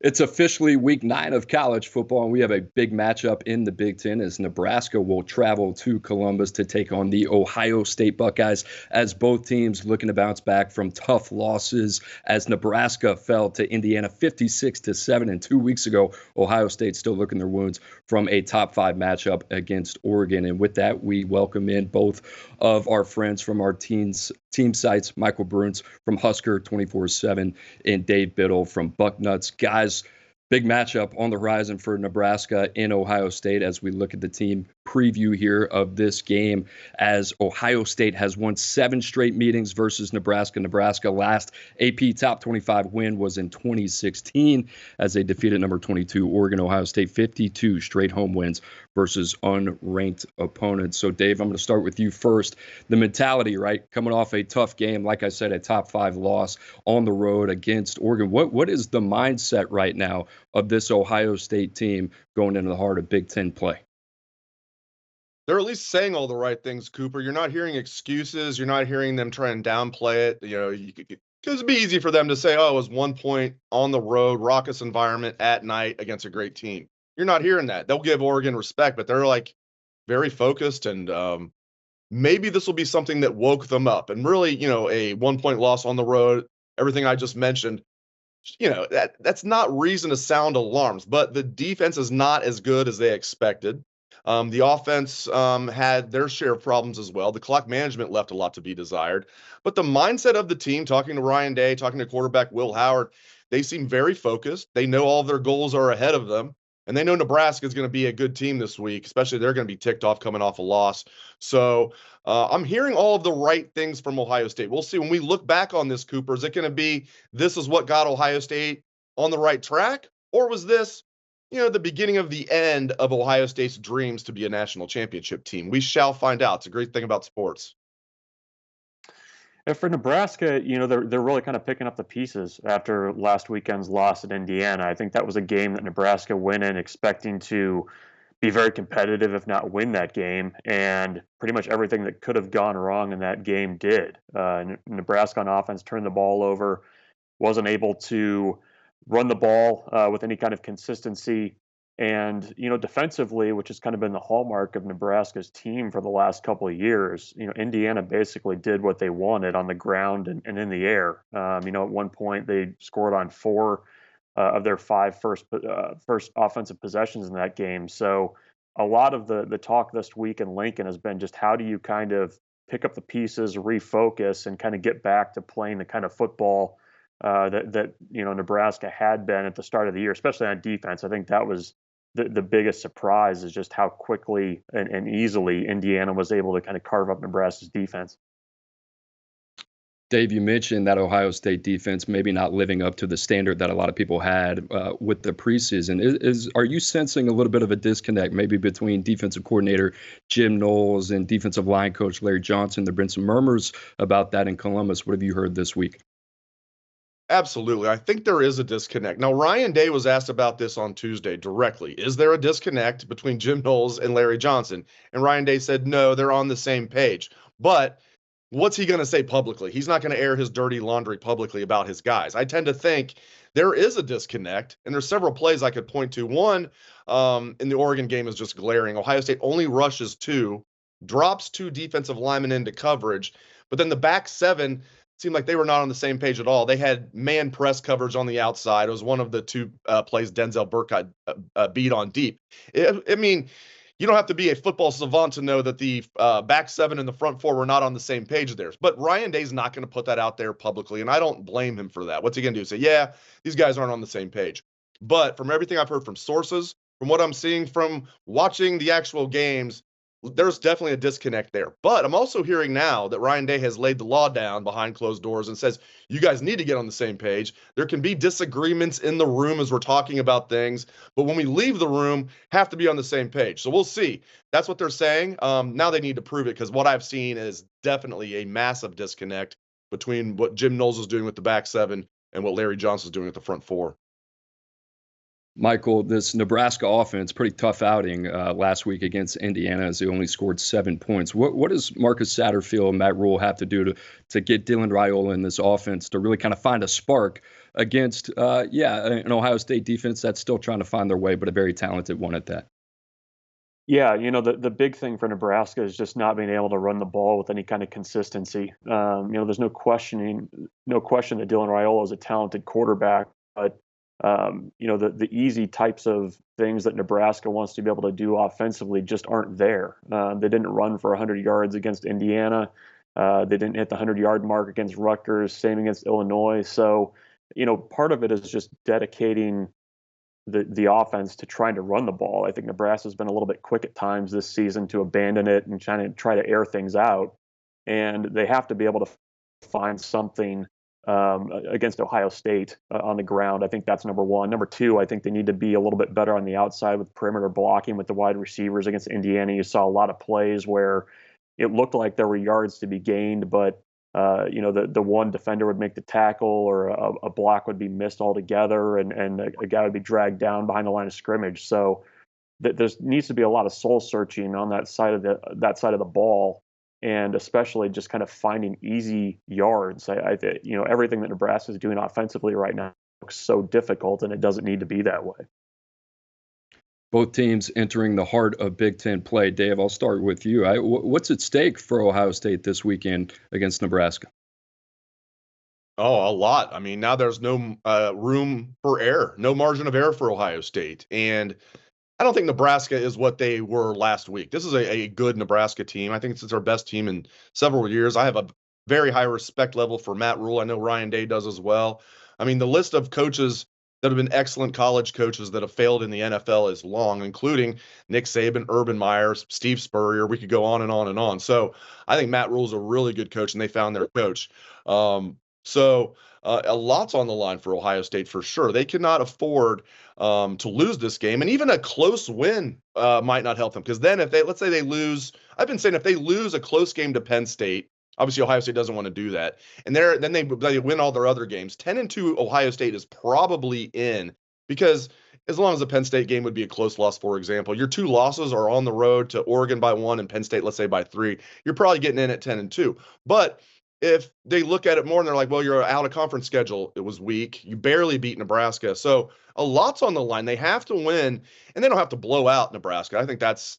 It's officially week 9 of college football, and we have a big matchup in the Big Ten as Nebraska will travel to Columbus to take on the Ohio State Buckeyes, as both teams looking to bounce back from tough losses as Nebraska fell to Indiana 56-7. And 2 weeks ago, Ohio State still licking their wounds from a top 5 matchup against Oregon. And with that, we welcome in both of our friends from our team sites, Michael Bruns from Husker 24/7 and Dave Biddle from Bucknuts. Guys, big matchup on the horizon for Nebraska in Ohio State as we look at the team preview here of this game, as Ohio State has won 7 straight meetings versus Nebraska. Nebraska last AP top 25 win was in 2016 as they defeated number 22 Oregon. Ohio State 52 straight home wins versus unranked opponents. So Dave, I'm going to start with you first. The mentality, right? Coming off a tough game, like I said, a top 5 loss on the road against Oregon. What is the mindset right now of this Ohio State team going into the heart of Big Ten play? They're at least saying all the right things, Cooper. You're not hearing excuses. You're not hearing them try and downplay it. Because it'd be easy for them to say, oh, it was 1 point on the road, raucous environment at night against a great team. You're not hearing that. They'll give Oregon respect, but they're like very focused, and maybe this will be something that woke them up. And really, a 1 point loss on the road, everything I just mentioned, that's not reason to sound alarms, but the defense is not as good as they expected. The offense had their share of problems as well. The clock management left a lot to be desired. But the mindset of the team, talking to Ryan Day, talking to quarterback Will Howard, they seem very focused. They know all of their goals are ahead of them. And they know Nebraska is going to be a good team this week, especially they're going to be ticked off coming off a loss. So I'm hearing all of the right things from Ohio State. We'll see when we look back on this, Cooper. Is it going to be this is what got Ohio State on the right track? Or was this the beginning of the end of Ohio State's dreams to be a national championship team? We shall find out. It's a great thing about sports. And for Nebraska, they're really kind of picking up the pieces after last weekend's loss at Indiana. I think that was a game that Nebraska went in expecting to be very competitive, if not win that game. And pretty much everything that could have gone wrong in that game did. Nebraska on offense turned the ball over, wasn't able to run the ball with any kind of consistency. And, defensively, which has kind of been the hallmark of Nebraska's team for the last couple of years, Indiana basically did what they wanted on the ground and in the air. At one point they scored on 4 of their 5 first offensive possessions in that game. So a lot of the talk this week in Lincoln has been just how do you kind of pick up the pieces, refocus, and kind of get back to playing the kind of football that Nebraska had been at the start of the year, especially on defense. I think that was the biggest surprise, is just how quickly and easily Indiana was able to kind of carve up Nebraska's defense. Dave, you mentioned that Ohio State defense maybe not living up to the standard that a lot of people had with the preseason. Are you sensing a little bit of a disconnect maybe between defensive coordinator Jim Knowles and defensive line coach Larry Johnson? There have been some murmurs about that in Columbus. What have you heard this week? Absolutely. I think there is a disconnect. Now, Ryan Day was asked about this on Tuesday directly. Is there a disconnect between Jim Knowles and Larry Johnson? And Ryan Day said, no, they're on the same page. But what's he going to say publicly? He's not going to air his dirty laundry publicly about his guys. I tend to think there is a disconnect, and there's several plays I could point to. One in the Oregon game is just glaring. Ohio State only rushes 2, drops 2 defensive linemen into coverage, but then the back 7 seemed like they were not on the same page at all. They had man press coverage on the outside. It was one of the 2 plays Denzel Burkhead beat on deep. I mean, you don't have to be a football savant to know that the back 7 and the front 4 were not on the same page of theirs. But Ryan Day's not going to put that out there publicly, and I don't blame him for that. What's he going to do? Say, yeah, these guys aren't on the same page. But from everything I've heard from sources, from what I'm seeing from watching the actual games, there's definitely a disconnect there. But I'm also hearing now that Ryan Day has laid the law down behind closed doors and says, you guys need to get on the same page. There can be disagreements in the room as we're talking about things, but when we leave the room, have to be on the same page. So we'll see. That's what they're saying. Now they need to prove it, because what I've seen is definitely a massive disconnect between what Jim Knowles is doing with the back 7 and what Larry Johnson is doing with the front 4. Michael, this Nebraska offense, pretty tough outing last week against Indiana as they only scored 7 points. What does Marcus Satterfield and Matt Rule have to do to get Dylan Raiola in this offense to really kind of find a spark against, an Ohio State defense that's still trying to find their way, but a very talented one at that? Yeah, the big thing for Nebraska is just not being able to run the ball with any kind of consistency. There's no question that Dylan Raiola is a talented quarterback, but the easy types of things that Nebraska wants to be able to do offensively just aren't there. They didn't run for 100 yards against Indiana. They didn't hit the 100-yard mark against Rutgers. Same against Illinois. So, part of it is just dedicating the offense to trying to run the ball. I think Nebraska's been a little bit quick at times this season to abandon it and try to air things out. And they have to be able to find something against Ohio State on the ground. I think that's number one. Number two, I think they need to be a little bit better on the outside with perimeter blocking with the wide receivers. Against Indiana, you saw a lot of plays where it looked like there were yards to be gained, but the one defender would make the tackle or a block would be missed altogether, and a guy would be dragged down behind the line of scrimmage. So there needs to be a lot of soul searching on that side of the ball, and especially just kind of finding easy yards. Everything that Nebraska is doing offensively right now looks so difficult, and it doesn't need to be that way. Both teams entering the heart of Big Ten play. Dave, I'll start with you. What's at stake for Ohio State this weekend against Nebraska? Oh, a lot. I mean, now there's no room for error, no margin of error for Ohio State. And I don't think Nebraska is what they were last week. This is a good Nebraska team. I think it's our best team in several years. I have a very high respect level for Matt Rule. I know Ryan Day does as well. I mean, the list of coaches that have been excellent college coaches that have failed in the NFL is long, including Nick Saban, Urban Meyer, Steve Spurrier. We could go on and on and on. So I think Matt Rule is a really good coach, and they found their coach. A lot's on the line for Ohio State for sure. They cannot afford to lose this game, and even a close win might not help them, because then let's say they lose, I've been saying if they lose a close game to Penn State, obviously Ohio State doesn't want to do that, and then they win all their other games. 10-2 Ohio State is probably in, because as long as the Penn State game would be a close loss, for example, your two losses are on the road to Oregon by 1 and Penn State, let's say, by 3. You're probably getting in at 10-2. But if they look at it more and they're like, well, your out of conference schedule, it was weak. You barely beat Nebraska. So a lot's on the line. They have to win, and they don't have to blow out Nebraska. I think that's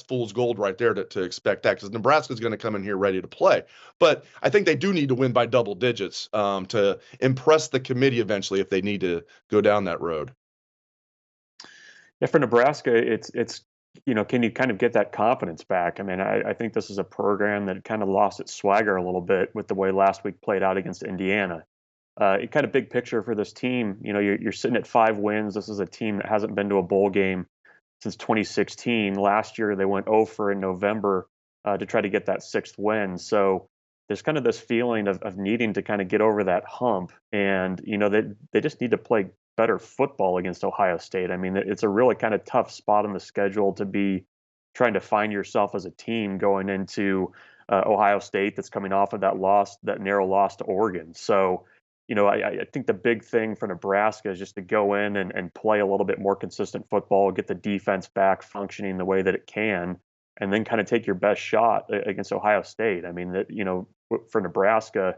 fool's gold right there to expect that, because Nebraska's going to come in here ready to play. But I think they do need to win by double digits to impress the committee eventually if they need to go down that road. Yeah, for Nebraska, it's can you kind of get that confidence back? I mean, I think this is a program that kind of lost its swagger a little bit with the way last week played out against Indiana. It kind of big picture for this team. You're sitting at 5 wins. This is a team that hasn't been to a bowl game since 2016. Last year, they went 0 in November to try to get that 6th win. So there's kind of this feeling of needing to kind of get over that hump. And, they just need to play better football against Ohio State. I mean, it's a really kind of tough spot on the schedule to be trying to find yourself as a team going into Ohio State that's coming off of that narrow loss to Oregon. So, I think the big thing for Nebraska is just to go in and play a little bit more consistent football, get the defense back functioning the way that it can, and then kind of take your best shot against Ohio State. I mean, for Nebraska,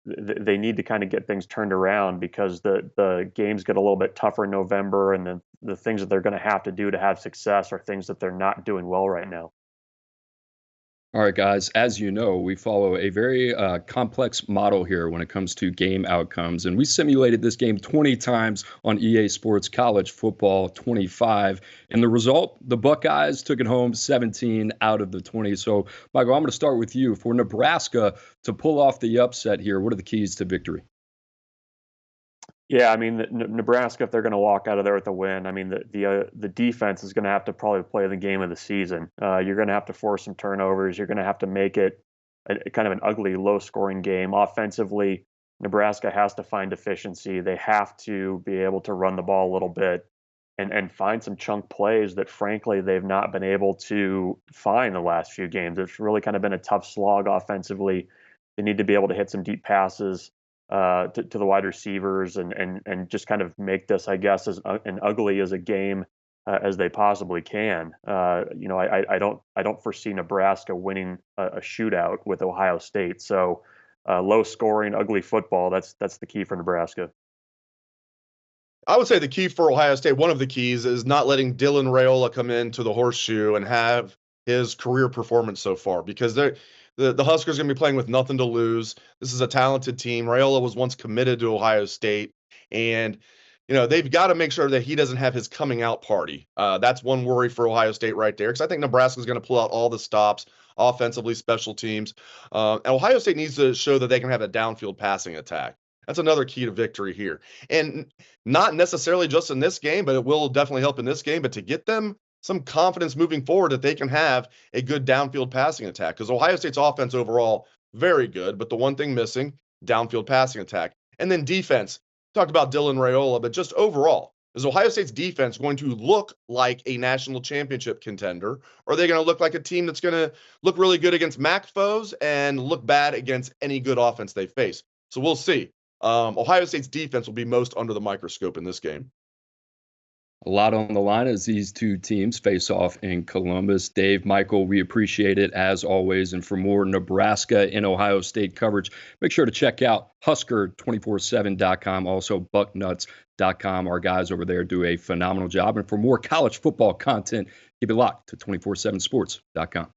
they need to kind of get things turned around, because the games get a little bit tougher in November, and the things that they're going to have to do to have success are things that they're not doing well right now. All right, guys, as you know, we follow a very complex model here when it comes to game outcomes. And we simulated this game 20 times on EA Sports College Football 25. And the result, the Buckeyes took it home 17 out of the 20. So, Michael, I'm going to start with you. For Nebraska to pull off the upset here, what are the keys to victory? Yeah, I mean, Nebraska, if they're going to walk out of there with a win, I mean, the defense is going to have to probably play the game of the season. You're going to have to force some turnovers. You're going to have to make it a kind of an ugly, low-scoring game. Offensively, Nebraska has to find efficiency. They have to be able to run the ball a little bit and find some chunk plays that, frankly, they've not been able to find the last few games. It's really kind of been a tough slog offensively. They need to be able to hit some deep passes. to the wide receivers and just kind of make this, I guess, as ugly as a game as they possibly can. I don't foresee Nebraska winning a shootout with Ohio State. So low scoring, ugly football. That's the key for Nebraska. I would say the key for Ohio State, one of the keys, is not letting Dylan Raiola come into the horseshoe and have his career performance so far, because the Huskers are going to be playing with nothing to lose. This is a talented team. Raiola was once committed to Ohio State, and they've got to make sure that he doesn't have his coming out party. That's one worry for Ohio State right there, because I think Nebraska is going to pull out all the stops offensively, special teams. And Ohio State needs to show that they can have a downfield passing attack. That's another key to victory here. And not necessarily just in this game, but it will definitely help in this game, but to get them some confidence moving forward that they can have a good downfield passing attack. Because Ohio State's offense overall, very good, but the one thing missing, downfield passing attack. And then defense. Talked about Dylan Raiola, but just overall, is Ohio State's defense going to look like a national championship contender? Or are they going to look like a team that's going to look really good against MAC foes and look bad against any good offense they face? So we'll see. Ohio State's defense will be most under the microscope in this game. A lot on the line as these two teams face off in Columbus. Dave, Michael, we appreciate it as always. And for more Nebraska and Ohio State coverage, make sure to check out Husker247.com, also Bucknuts.com. Our guys over there do a phenomenal job. And for more college football content, keep it locked to 247sports.com.